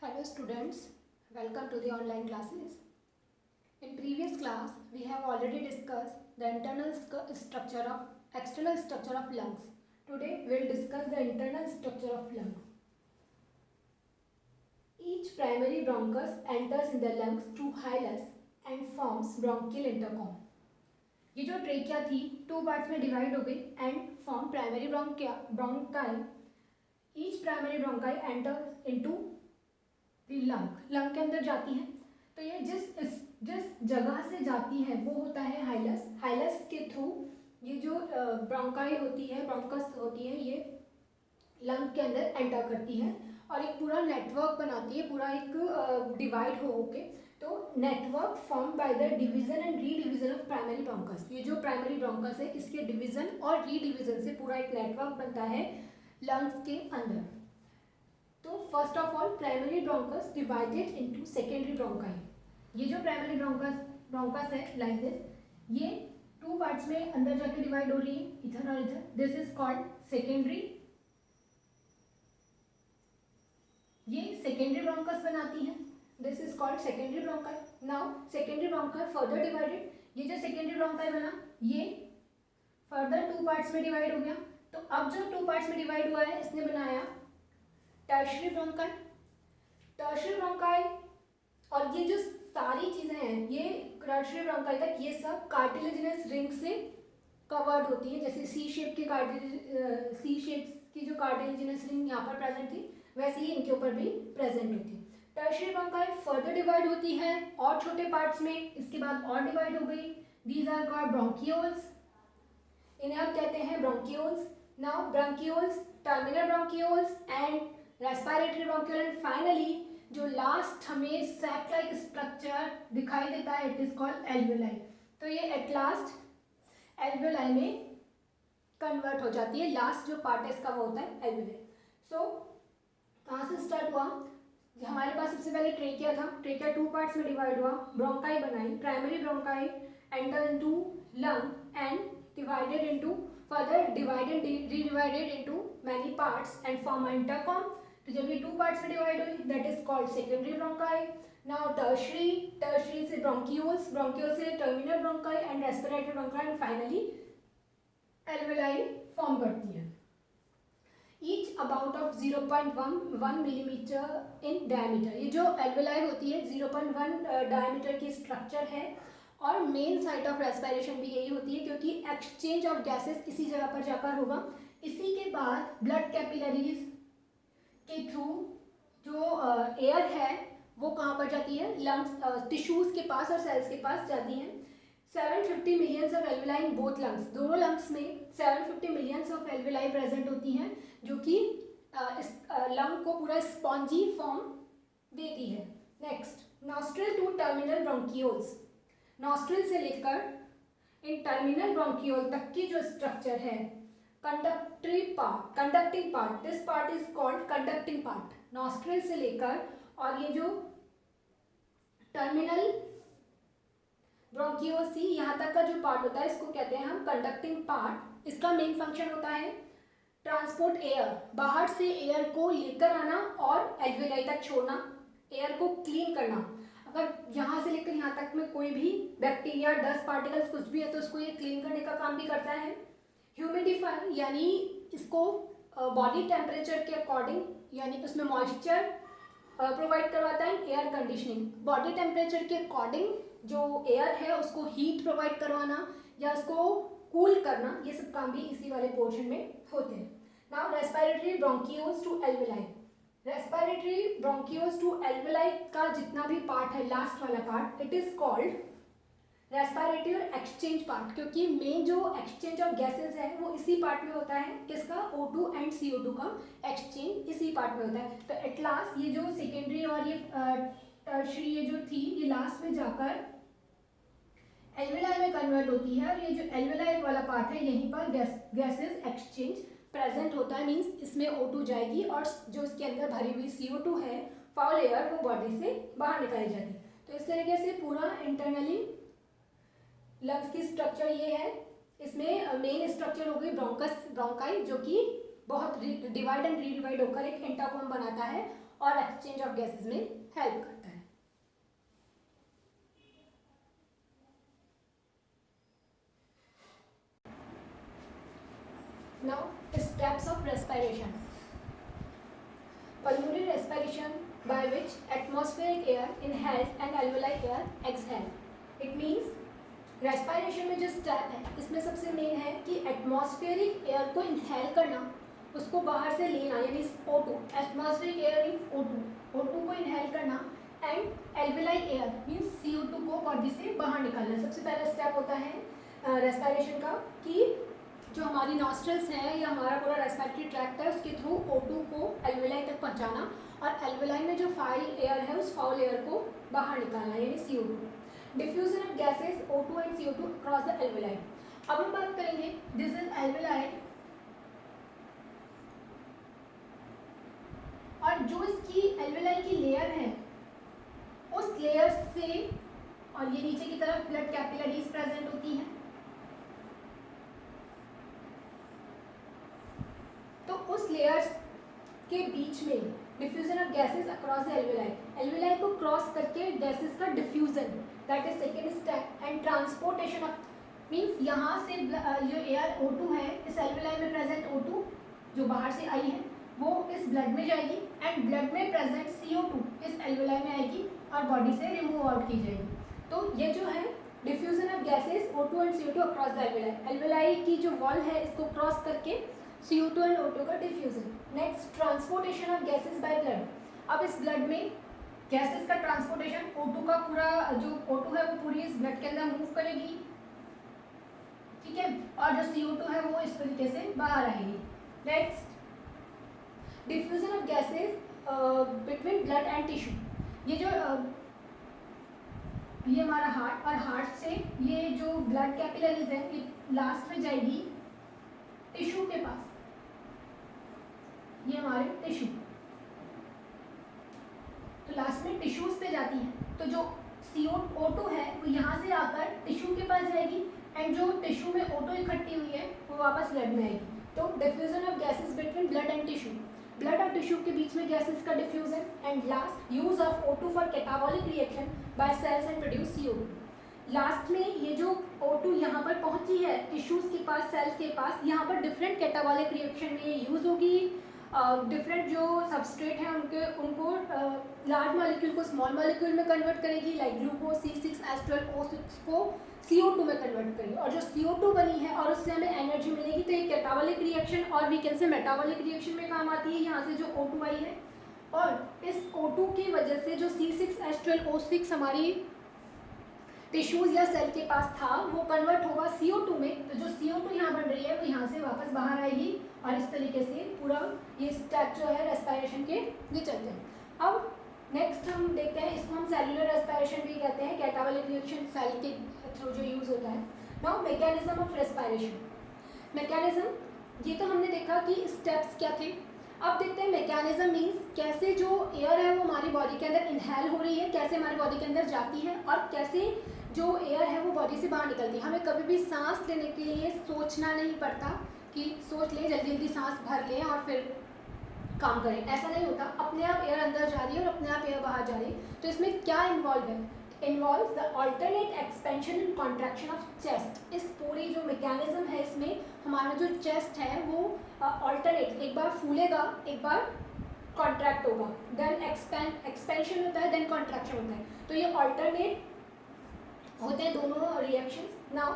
Hello students, welcome to the online classes. In previous class, we have already discussed the external structure of lungs. Today, we will discuss the internal structure of lung. Each primary bronchus enters in the lungs through hilus and forms bronchial intercom. ये जो trachea थी two parts में divide हो गई and form primary bronchi. Each primary bronchi enter into the lung के अंदर जाती है. तो ये जिस जगह से जाती है वो होता है हाइलस. हाइलस के थ्रू ये जो ब्रोंकाई होती है, ब्रोंकस होती है, ये लंग के अंदर एंटर करती है और एक पूरा नेटवर्क बनाती है, पूरा एक डिवाइड हो के. तो network form by the division and redivision of primary bronchus. ये जो प्राइमरी ब्रोंकस है इसके डिवीजन और रीडिवीजन से पूरा एक नेटवर्क बनता है लंग्स के अंदर. तो first of all primary bronchus divided into secondary bronchi. ये जो प्राइमरी ब्रोंकस है लाइक दिस, ये टू पार्ट्स में अंदर जाके डिवाइड हो रही है, इधर और इधर. This is called secondary. ये सेकेंडरी ब्रोंकस बनाती है. This is called secondary bronchi. Now secondary bronchi further divided. ये जो सेकेंडरी ब्रोंकाई बना ये फर्दर टू पार्ट्स में डिवाइड हो गया. तो अब जो टू पार्ट्स में डिवाइड हुआ है इसने बनाया टर्शियरी ब्रोंकाई. टर्शियरी ब्रोंकाई और ये जो सारी चीजें हैं ये टर्शियरी ब्रोंकाई तक ये सब कार्टिलेजिनस रिंग से कवर्ड होती है. जैसे सी शेप की जो कार्टिलेजिनस रिंग यहाँ पर प्रेजेंट थी वैसे ही इनके ऊपर भी प्रेजेंट होती है. टर्शियरी ब्रोंकाई फर्दर डिवाइड होती है और छोटे पार्ट्स में, इसके बाद और डिवाइड हो गई. These are called bronchioles. इन्हें आप कहते हैं bronchioles. Now bronchioles, terminal bronchioles and respiratory bronchiole and finally जो लास्ट हमें सैक लाइक स्ट्रक्चर दिखाई देता है इट इज कॉल्ड एल्वेलाई. तो ये एट लास्ट एल्वेलाई में कन्वर्ट हो जाती है. लास्ट जो पार्ट है इसका वो होता है एल्वेलाई. सो कहाँ से स्टार्ट हुआ? हमारे पास सबसे पहले ट्रेकिया था. ट्रेकिया टू पार्ट्स में डिवाइड हुआ, ब्रोंकाई बनाई. Primary bronchi enter into lung and divided into further divided redivided into many parts and form intercom. तो जब ये टू पार्ट्स में डिवाइड हुई that is called secondary bronchi. Now tertiary से bronchioles से terminal bronchi and respiratory bronchi and finally alveoli form करती है. Each about of 0.1 millimeter in diameter. ये जो alveoli होती है 0.1 diameter की स्ट्रक्चर है और मेन साइट ऑफ रेस्पिरेशन भी यही होती है क्योंकि एक्सचेंज ऑफ गैसेस इसी जगह पर जाकर होगा. इसी के बाद ब्लड कैपिलरीज के थ्रू जो एयर है वो कहाँ पर जाती है? लंग्स, टिश्यूज के पास और सेल्स के पास जाती हैं. 750 millions of alveoli in both lungs. दोनों लंग्स में 750 मिलियंस ऑफ एल्वेलाई प्रेजेंट होती हैं जो कि इस लंग को पूरा स्पॉन्जी फॉर्म देती है. Next, nostril to terminal bronchioles. Nostril से लेकर इन टर्मिनल ब्रोंकियोल तक की जो स्ट्रक्चर है conducting part, this part is called conducting part. Nostril से लेकर और ये जो टर्मिनल ब्रोंकियोल थी यहाँ तक का जो पार्ट होता है इसको कहते हैं हम कंडक्टिंग पार्ट. इसका मेन फंक्शन होता है ट्रांसपोर्ट एयर, बाहर से एयर को लेकर आना और एल्वेलाई तक छोड़ना, एयर को क्लीन करना. अगर यहाँ से लेकर यहाँ तक में कोई भी बैक्टीरिया, डस्ट पार्टिकल्स कुछ भी है तो उसको ये क्लीन करने का काम भी करता है. ह्यूमिडिफाई यानी इसको बॉडी टेम्परेचर के अकॉर्डिंग यानी उसमें मॉइस्चर प्रोवाइड करवाता है. एयर कंडीशनिंग, बॉडी टेम्परेचर के अकॉर्डिंग जो एयर है उसको हीट प्रोवाइड करवाना या उसको कूल करना, ये सब काम भी इसी वाले पोर्शन में होते हैं. Now respiratory bronchioles to alveoli. Respiratory bronchioles to alveoli का जितना भी पार्ट है लास्ट वाला part it is called respiratory और एक्सचेंज पार्ट क्योंकि मेन जो एक्सचेंज ऑफ गैसेस है वो इसी पार्ट में होता है. किसका? O2 एंड CO2 का एक्सचेंज इसी पार्ट में होता है. तो एट लास्ट ये जो सेकेंडरी और ये टर्शियरी ये जो थी ये लास्ट में जाकर एल्वेलाई में कन्वर्ट होती है और ये जो एल्वेलाई वाला पार्ट है यहीं पर गैसेस एक्सचेंज प्रेजेंट होता है. मीन्स इसमें O2 जाएगी और जो इसके अंदर भरी हुई CO2 है फाउल एयर वो बॉडी से बाहर निकाली जाती है. तो इस तरीके से पूरा इंटरनली लंग्स की स्ट्रक्चर ये है. इसमें मेन स्ट्रक्चर हो गई ब्रोंकाई जो कि बहुत डिवाइड एंड रीडिवाइड होकर एक इंटरकॉम बनाता है और एक्सचेंज ऑफ गैसेस में हेल्प करता है। Now steps of respiration. Pulmonary respiration, by which atmospheric air inhaled and alveoli air exhaled. It means respiration में जो स्टेप है इसमें सबसे मेन है कि एटमॉस्फेरिक एयर को इनहेल करना, उसको बाहर से लेना यानी O2, atmospheric air means O2 को इनहेल करना, and alveoli air means CO2 को बॉडी से बाहर निकालना। सबसे पहला स्टेप होता है रेस्पिरेशन का कि जो हमारी नॉस्ट्रल्स हैं या हमारा पूरा रेस्पिरेटरी ट्रैक्ट है उसके थ्रू O2 को एल्वेलाई तक पहुंचाना और एल्वेलाई में जो फाउल एयर है उस फाउल एयर को बाहर निकालना यानी CO2। Diffusion of gases O2 and CO2 across the alveoli. अब हम बात करेंगे दिस इज एल्वेलाई और जो इसकी एल्वेलाई की लेयर है उस लेयर से, और ये नीचे की तरफ ब्लड कैपिलरीज प्रेजेंट होती हैं, तो उस लेयर्स के बीच में diffusion of gases across the alveoli, alveoli को क्रॉस करके गैसेस का diffusion, that is second step. And transportation of means यहाँ से जो एयर O2 है इस एल्वेलाई में प्रेजेंट O2 जो बाहर से आई है वो इस ब्लड में जाएगी एंड ब्लड में प्रेजेंट CO2 इस एल्वेलाई में आएगी और बॉडी से रिमूव आउट की जाएगी। तो ये जो है diffusion of gases O2 and CO2 across the alveoli, alveoli की जो वॉल है इसको क्रॉस करके CO2 एंड O2 का diffusion. Next transportation of gases by blood. अब इस ब्लड में गैसेस का ट्रांसपोर्टेशन, O2 का पूरा जो O2 है वो पूरी इस ब्लड के अंदर मूव करेगी, ठीक है, और जो CO2 है वो इस तरीके से बाहर आएगी। Next diffusion of gases between blood and tissue. ये जो ये हमारा हार्ट और हार्ट से ये जो ब्लड कैपिलरीज है ये लास्ट में जाएगी टिश्यू के पास, ये हमारे टिश्यू, तो लास्ट में टिश्यूज पे जाती हैं। तो जो CO2 है वो यहाँ से आकर टिश्यू के पास जाएगी एंड जो टिश्यू में O2 इकट्ठी हुई है वो वापस ब्लड में आएगी। तो diffusion of gases between blood and tissue, blood और टिश्यू के बीच में गैसेस का diffusion. And last use of O2 for catabolic reaction by cells and produce CO2। लास्ट में ये जो O2 यहाँ पर पहुँची है टिश्यूज के पास, सेल्स के पास, यहाँ पर डिफरेंट कैटाबॉलिक रिएक्शन में ये यूज़ होगी। डिफरेंट जो सबस्ट्रेट हैं उनको लार्ज मॉलिक्यूल को स्मॉल मॉलिक्यूल में कन्वर्ट करेगी, लाइक ग्लूकोज C6H12O6 को CO2 में कन्वर्ट करेगी, और जो CO2 बनी है और उससे हमें एनर्जी मिलेगी। तो ये कैटाबॉलिक रिएक्शन और we can say metabolic reaction में काम आती है। यहाँ से जो O2 आई है और इस O2 की वजह से जो C6H12O6 हमारी टिश्यूज या सेल के पास था वो कन्वर्ट होगा CO2 में। तो जो CO2 यहाँ बन रही है वो यहाँ से वापस बाहर आएगी और इस तरीके से पूरा ये स्टेप जो है रेस्पिरेशन के ये चलते हैं। अब नेक्स्ट हम देखते हैं, इसको हम सेलुलर रेस्पिरेशन भी कहते हैं, कैटाबॉलिक रिएक्शन सेल के थ्रू जो यूज़ होता है। Now mechanism of respiration. Mechanism ये तो हमने देखा कि स्टेप्स क्या थे। अब देखते हैं मैकेनिज्म मीन्स कैसे जो एयर है वो हमारी बॉडी के अंदर इनहेल हो रही है, कैसे हमारी बॉडी के अंदर जाती है और कैसे जो एयर है वो बॉडी से बाहर निकलती है। हमें कभी भी सांस लेने के लिए सोचना नहीं पड़ता कि सोच ले जल्दी जल्दी सांस भर लें और फिर काम करें, ऐसा नहीं होता। अपने आप एयर अंदर जा रही है और अपने आप एयर बाहर जा रही है। तो इसमें क्या इन्वॉल्व है? Involve the alternate expansion and contraction of chest. इस पूरी जो मैकेनिज्म है इसमें हमारा जो चेस्ट है वो अल्टरनेट, एक बार फूलेगा एक बार कॉन्ट्रैक्ट होगा, देन एक्सपेंशन होता है, देन कॉन्ट्रैक्शन होता है। तो ये अल्टरनेट होते हैं दोनों रिएक्शंस। नाउ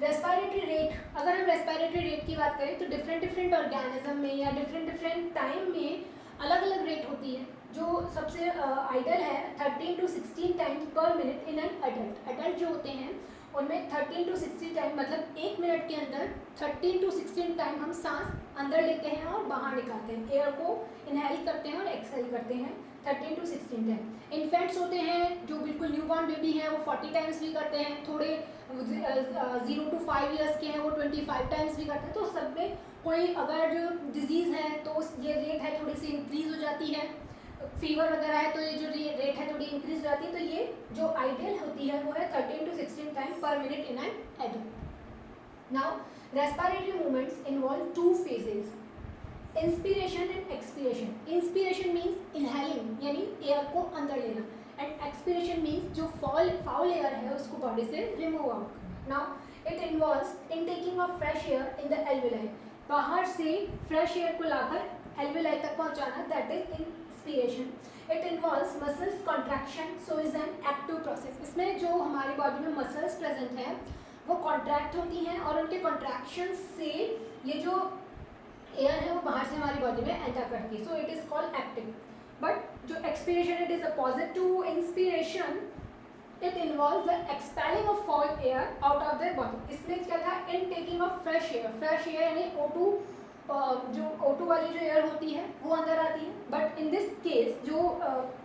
रेस्पिरेटरी रेट, अगर हम रेस्पिरेटरी रेट की बात करें तो डिफरेंट ऑर्गेनिज्म में या डिफरेंट टाइम में अलग अलग रेट होती है। जो सबसे आइडल है 13 to 16 टाइम्स पर minute in an adult. Adult जो होते हैं उनमें 13 to 16 टाइम, मतलब एक मिनट के अंदर 13 to 16 टाइम हम सांस अंदर लेते हैं और बाहर निकालते हैं, एयर को इनहेल करते हैं और एक्सहेल करते हैं 13 to 16 टाइम। इन्फेंट्स होते हैं जो बिल्कुल न्यूबॉर्न बेबी हैं वो 40 टाइम्स भी करते हैं, थोड़े 0 to 5 ईयर्स के हैं वो 25 टाइम्स भी करते हैं। तो सब में कोई अगर जो डिजीज़ है तो ये रेट है थोड़ी सी इंक्रीज़ हो जाती है, फीवर वगैरह है तो ये जो रेट है थोड़ी इंक्रीज हो जाती है। तो ये जो आइडियल होती है वो है 13 to 16 टाइम पर minute in an adult. Now respiratory movements involve 2 phases, inspiration and expiration. Inspiration means inhaling, यानी एयर को अंदर लेना, एंड एक्सपीरेशन मीन्स जो फाउल एयर है उसको बॉडी से रिमूव आउट करना। Now it involves in taking of fresh air in the alveoli, बाहर से फ्रेश एयर को लाकर एल्वेलाई तक पहुंचाना, that is inspiration. It involves muscles contraction, so is an active process. इसमें जो हमारी बॉडी में मसल्स प्रेजेंट हैं वो कॉन्ट्रैक्ट होती हैं और उनके कॉन्ट्रैक्शन से ये जो एयर है वो बाहर से हमारी बॉडी में एंटर करती है, so it is called active. But जो expiration it is opposite to inspiration, it involve the expelling of foul air out of the body. इसमें क्या था, in taking of fresh air, fresh air यानी O2, जो O2 वाली जो air होती है वो अंदर आती है, बट इन दिस केस जो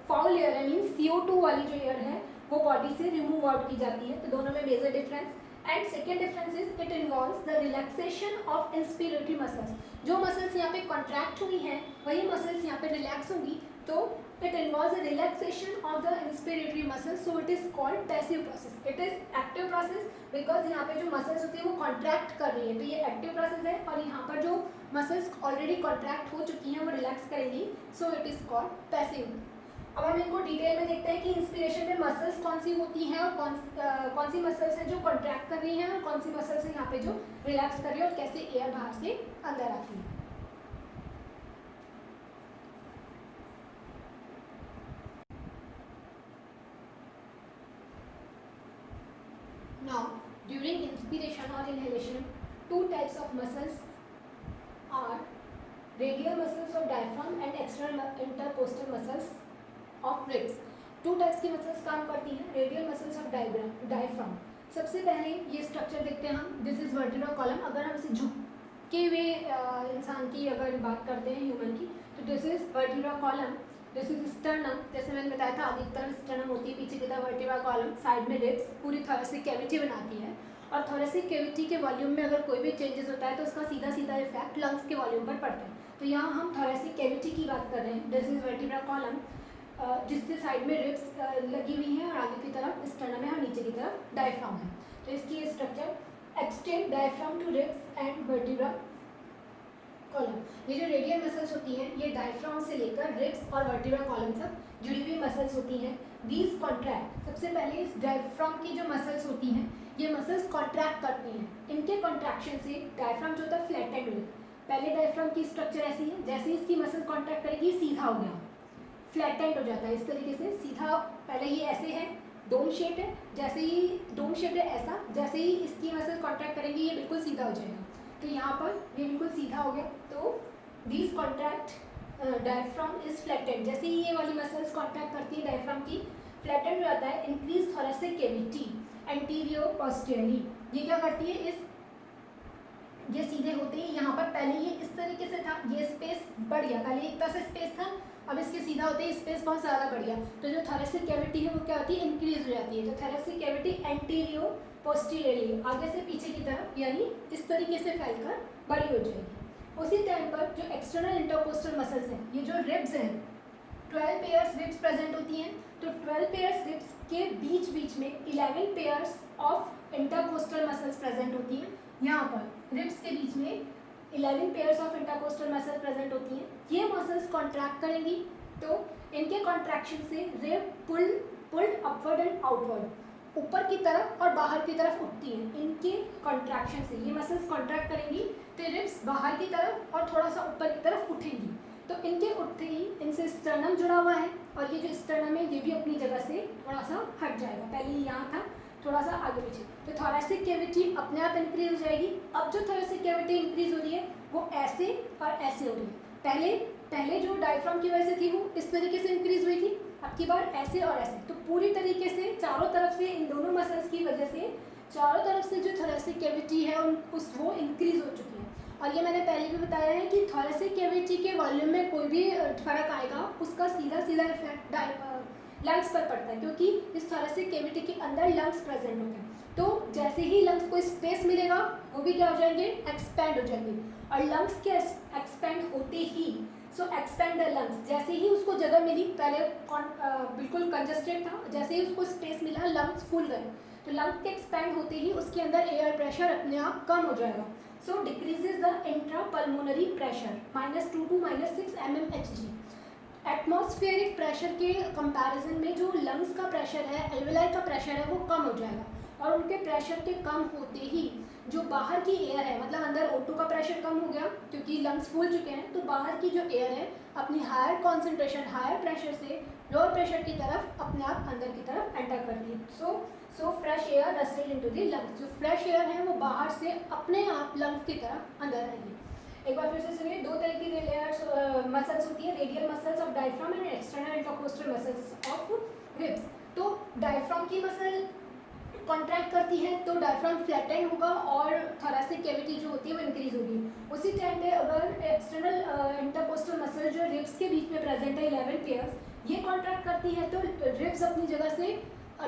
फाउल एयर है मीन्स CO2 वाली जो एयर है वो बॉडी से रिमूव आउट की जाती है। तो दोनों में major difference. And second difference is it involves the relaxation of inspiratory muscles. जो मसल्स यहाँ पे कॉन्ट्रैक्ट हुई हैं वही मसल्स यहाँ पे रिलैक्स होंगी, तो it involves the relaxation of the inspiratory muscles, so it is called passive process. It is active process because यहाँ पे जो मसल्स होती है वो कॉन्ट्रैक्ट कर रही है, तो ये एक्टिव प्रोसेस है। और यहाँ पर जो मसल्स ऑलरेडी कॉन्ट्रैक्ट हो चुकी हैं वो रिलैक्स करेंगी, सो इट इज कॉल्ड पैसिव। अब हम इनको डिटेल में देखते हैं कि इंस्पिरेशन में मसल्स कौन सी होती हैं और कौन सी मसल्स हैं जो कॉन्ट्रैक्ट कर रही हैं और कौन सी मसल्स हैं यहाँ पे जो रिलैक्स कर रही है और कैसे एयर बाहर से अंदर आती है। Now, during inspiration or inhalation, two types of muscles are radial muscles of diaphragm and external intercostal muscles of ribs. Two types की मसल्स काम करती हैं, रेडियल मसल्स ऑफ डायफ्राम। सबसे पहले ये स्ट्रक्चर देखते हैं हम, दिस इज वर्टिब्रल कॉलम। अगर हम इसे झुके हुए इंसान की अगर बात करते हैं ह्यूमन की, तो this is vertebral column, this is sternum, जैसे मैंने बताया था आगे की तरफ स्टर्नम होती है, पीछे की तरफ वर्टिब्रल कॉलम, साइड में रिब्स, पूरी थोरेसिक कैविटी बनाती है। और थोरेसिक कैविटी के वॉल्यूम में अगर कोई भी चेंजेस होता है तो उसका सीधा सीधा इफेक्ट लंग्स के वॉल्यूम पर पड़ता है। तो यहाँ हम थोरेसिक कैविटी की बात कर रहे हैं, दिस इज वर्टिब्रल कॉलम, जिससे साइड में रिब्स लगी हुई हैं और आगे की तरफ स्टर्नम है और नीचे की तरफ डायफ्राम है। तो इसकी ये structure extend diaphragm to ribs and vertebral column. ये जो रेडियल मसल्स होती हैं ये डायफ्राम से लेकर रिब्स और वर्टिब्रल कॉलम तक जुड़ी हुई मसल्स होती हैं। दीज कॉन्ट्रैक्ट, सबसे पहले इस डायफ्राम की जो मसल्स होती हैं ये मसल्स कॉन्ट्रैक्ट करती हैं। इनके कॉन्ट्रैक्शन से डायफ्राम जो होता है फ्लैटेंड हो जाता है। पहले डायफ्राम की स्ट्रक्चर ऐसी है, जैसे ही इसकी मसल कॉन्ट्रैक्ट करेगी सीधा हो गया, फ्लैटेंड हो जाता है इस तरीके से सीधा। पहले ये ऐसे है, डोम शेप है, जैसे ही डोम शेप है ऐसा, जैसे ही इसकी मसल कॉन्ट्रैक्ट करेंगे ये बिल्कुल सीधा हो जाएगा। तो यहाँ पर ये बिल्कुल सीधा हो गया, तो these contract diaphragm is flattened. जैसे ही ये वाली मसल्स कॉन्ट्रैक्ट करती है डायफ्राम की, फ्लैटेंड हो जाता है। Increase thoracic cavity anterior posteriorly, ये क्या करती है, इस ये सीधे होते ही यहाँ पर पहले ये इस तरीके से था, ये स्पेस बढ़ गया, पहले इतना सा स्पेस था, अब इसके सीधा होते ही स्पेस बहुत ज़्यादा बढ़ गया। तो जो थोरेसिक कैविटी है वो क्या होती है, इंक्रीज हो जाती है। तो थोरेसिक कैविटी एंटीरियर पोस्टीरियरली, आगे से पीछे की तरफ, यानी इस तरीके से फैलकर बड़ी हो जाएगी। उसी टाइम पर जो एक्सटर्नल इंटरकोस्टल मसल्स हैं, ये जो रिब्स हैं, 12 पेयर्स रिब्स प्रेजेंट होती हैं। तो 12 पेयर्स रिब्स के बीच बीच में 11 pairs of intercostal muscles present होती हैं। यहाँ पर रिब्स के बीच में 11 pairs of intercostal muscles present होती हैं। ये मसल्स कॉन्ट्रैक्ट करेंगी, तो इनके कॉन्ट्रैक्शन से rib pulled upward and outward, ऊपर की तरफ और बाहर की तरफ उठती हैं। इनके कॉन्ट्रैक्शन से ये मसल्स कॉन्ट्रैक्ट करेंगी तो रिब्स बाहर की तरफ और थोड़ा सा ऊपर की तरफ उठेंगी। तो इनके उठते ही इनसे स्टर्नम जुड़ा हुआ है और ये जो स्टर्नम है ये भी अपनी जगह से थोड़ा सा हट जाएगा। पहले ये यहाँ था, थोड़ा सा आगे पीछे, तो थोरेसिक कैविटी अपने आप इंक्रीज हो जाएगी। अब जो थोरेसिक कैविटी इंक्रीज हो रही है वो ऐसे और ऐसे हो रही है। पहले जो डायफ्राम की वजह से थी वो इस तरीके से इंक्रीज हुई थी, अब की बार ऐसे और ऐसे। तो पूरी तरीके से चारों तरफ से इन दोनों मसल्स की वजह से चारों तरफ से जो थोरेसिक कैविटी है वो इंक्रीज हो चुकी है। और ये मैंने पहले भी बताया है कि थोरेसिक कैविटी के वॉल्यूम में कोई भी फर्क आएगा उसका सीधा सीधा इफेक्ट लंग्स पर पड़ता है, क्योंकि इस थोरेसिक कैविटी के अंदर लंग्स प्रेजेंट होते हैं। तो जैसे ही लंग्स को स्पेस मिलेगा वो भी क्या हो जाएंगे, एक्सपैंड हो जाएंगे। और लंग्स के एक्सपैंड होते ही, सो एक्सपैंड द लंग्स, जैसे ही उसको जगह मिली, पहले बिल्कुल कंजस्टेड था, जैसे ही उसको स्पेस मिला लंग्स फूल गए। तो लंग्स के एक्सपैंड होते ही उसके अंदर एयर प्रेशर अपने आप कम हो जाएगा। So decreases the intra pulmonary pressure -2 to -6 mmHg। Atmospheric pressure के कंपैरिजन में जो लंग्स का प्रेशर है, एल्वेलाई का प्रेशर है, वो कम हो जाएगा और उनके प्रेशर के कम होते ही जो बाहर की एयर है, मतलब अंदर O2 का प्रेशर कम हो गया क्योंकि लंग्स फूल चुके हैं, तो बाहर की जो एयर है अपनी हायर कॉन्सेंट्रेशन, हायर प्रेशर से लोअर प्रेशर की तरफ अपने आप अंदर की तरफ एंटर करती है। So fresh air rushed into the lungs. जो फ्रेश एयर है वो बाहर से अपने आप लंग्स की तरफ अंदर आएगी। एक बार फिर से सुनिए, दो तरह की लेयर्स मसल्स होती है, radial muscles of diaphragm and external intercostal muscles of ribs. तो डायफ्राम की मसल कॉन्ट्रैक्ट करती है तो डायफ्राम फ्लैटन होगा और थोरेसिक कैविटी जो होती है वो इंक्रीज होगी। उसी टाइम पे अगर एक्सटर्नल इंटरकोस्टल मसल जो रिब्स के बीच में प्रेजेंट है 11 पेयर्स, ये कॉन्ट्रैक्ट करती है तो रिब्स अपनी जगह से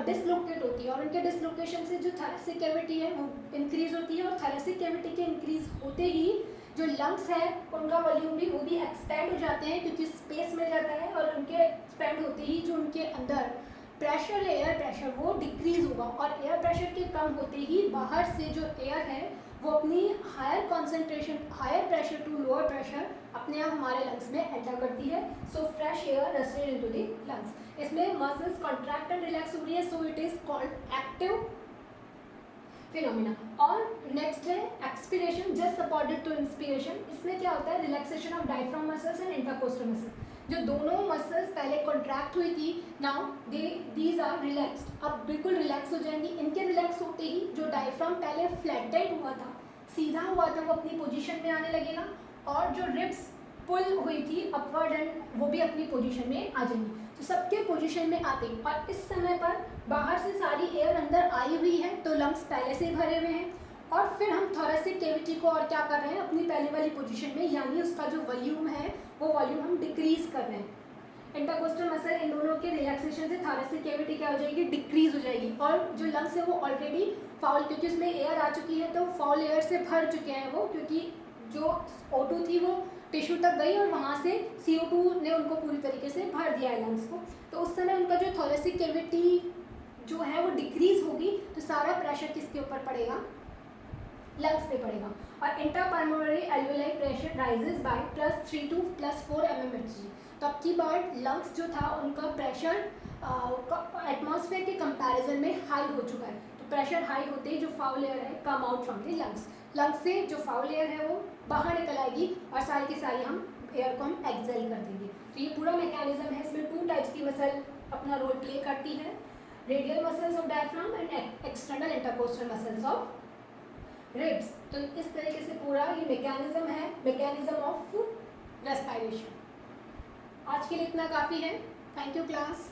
डिसलोकेट होती है और उनके डिसलोकेशन से जो थोरेसिक कैविटी है वो इंक्रीज होती है और थोरेसिक कैविटी के इंक्रीज होते ही जो लंग्स है उनका वॉल्यूम भी वो भी एक्सपेंड हो जाते हैं क्योंकि स्पेस मिल जाता है और उनके एक्सपेंड होते ही जो उनके अंदर प्रेशर है, एयर प्रेशर, वो डिक्रीज होगा और एयर प्रेशर के कम होते ही बाहर से जो एयर है वो अपनी higher concentration, higher pressure to lower pressure अपने आप हमारे लंग्स में एंटर करती है। So fresh air rushed into the lungs. इसमें मसल्स कॉन्ट्रैक्ट एंड रिलैक्स हो रही है, so it is called active phenomena. और नेक्स्ट है expiration just supported to inspiration. इसमें क्या होता है, relaxation of diaphragm muscles and intercostal muscles. जो दोनों मसल्स पहले कॉन्ट्रैक्ट हुई थी, नाउ दीज आर रिलैक्स्ड, अब बिल्कुल रिलैक्स हो जाएंगी। इनके रिलैक्स होते ही जो डायफ्राम पहले फ्लैटेड हुआ था, सीधा हुआ था, वो अपनी पोजीशन में आने लगेगा और जो रिब्स पुल हुई थी अपवर्ड एंड वो भी अपनी पोजीशन में आ जाएंगी। तो सबके पोजीशन में आते हैं और इस समय पर बाहर से सारी एयर अंदर आई हुई है तो लंग्स पहले से भरे हुए हैं और फिर हम थोरेसिक कैविटी को और क्या कर रहे हैं, अपनी पहले वाली पोजीशन में, यानी उसका जो वॉल्यूम है वो वॉल्यूम हम डिक्रीज कर रहे हैं। इंटरकोस्टल मसल इन दोनों के रिलैक्सेशन से थोरेसिक कैविटी क्या हो जाएगी, डिक्रीज हो जाएगी और जो लंग्स है वो ऑलरेडी फाउल, क्योंकि उसमें एयर आ चुकी है तो फाउल एयर से भर चुके हैं वो, क्योंकि जो O2 थी वो टिश्यू तक गई और वहाँ से CO2 ने उनको पूरी तरीके से भर दिया है लंग्स को। तो उस समय उनका जो थोरेसिक कैविटी जो है वो डिक्रीज होगी तो सारा प्रेशर किसके ऊपर पड़ेगा, लंग्स पे पड़ेगा। और intrapulmonary alveoli pressure rises by +3 to +4 mmHg। तो अब की बार लंग्स जो था उनका प्रेशर एटमॉस्फेयर के कंपैरिजन में हाई हो चुका है। तो प्रेशर हाई होते ही जो फाउल एयर है come out from the lungs, lungs से जो फाउल एयर है वो बाहर निकल आएगी और सारी की सारी हम एयर को हम एक्सेल कर देंगे। तो ये पूरा मैकेनिज्म है। इसमें 2 टाइप्स की मसल अपना रोल प्ले करती है, radial muscles of diaphragm and external intercostal muscles of ribs. तो इस तरीके से पूरा ये मैकेनिज्म है, मैकेनिज्म ऑफ रेस्पिरेशन। आज के लिए इतना काफ़ी है। Thank you class.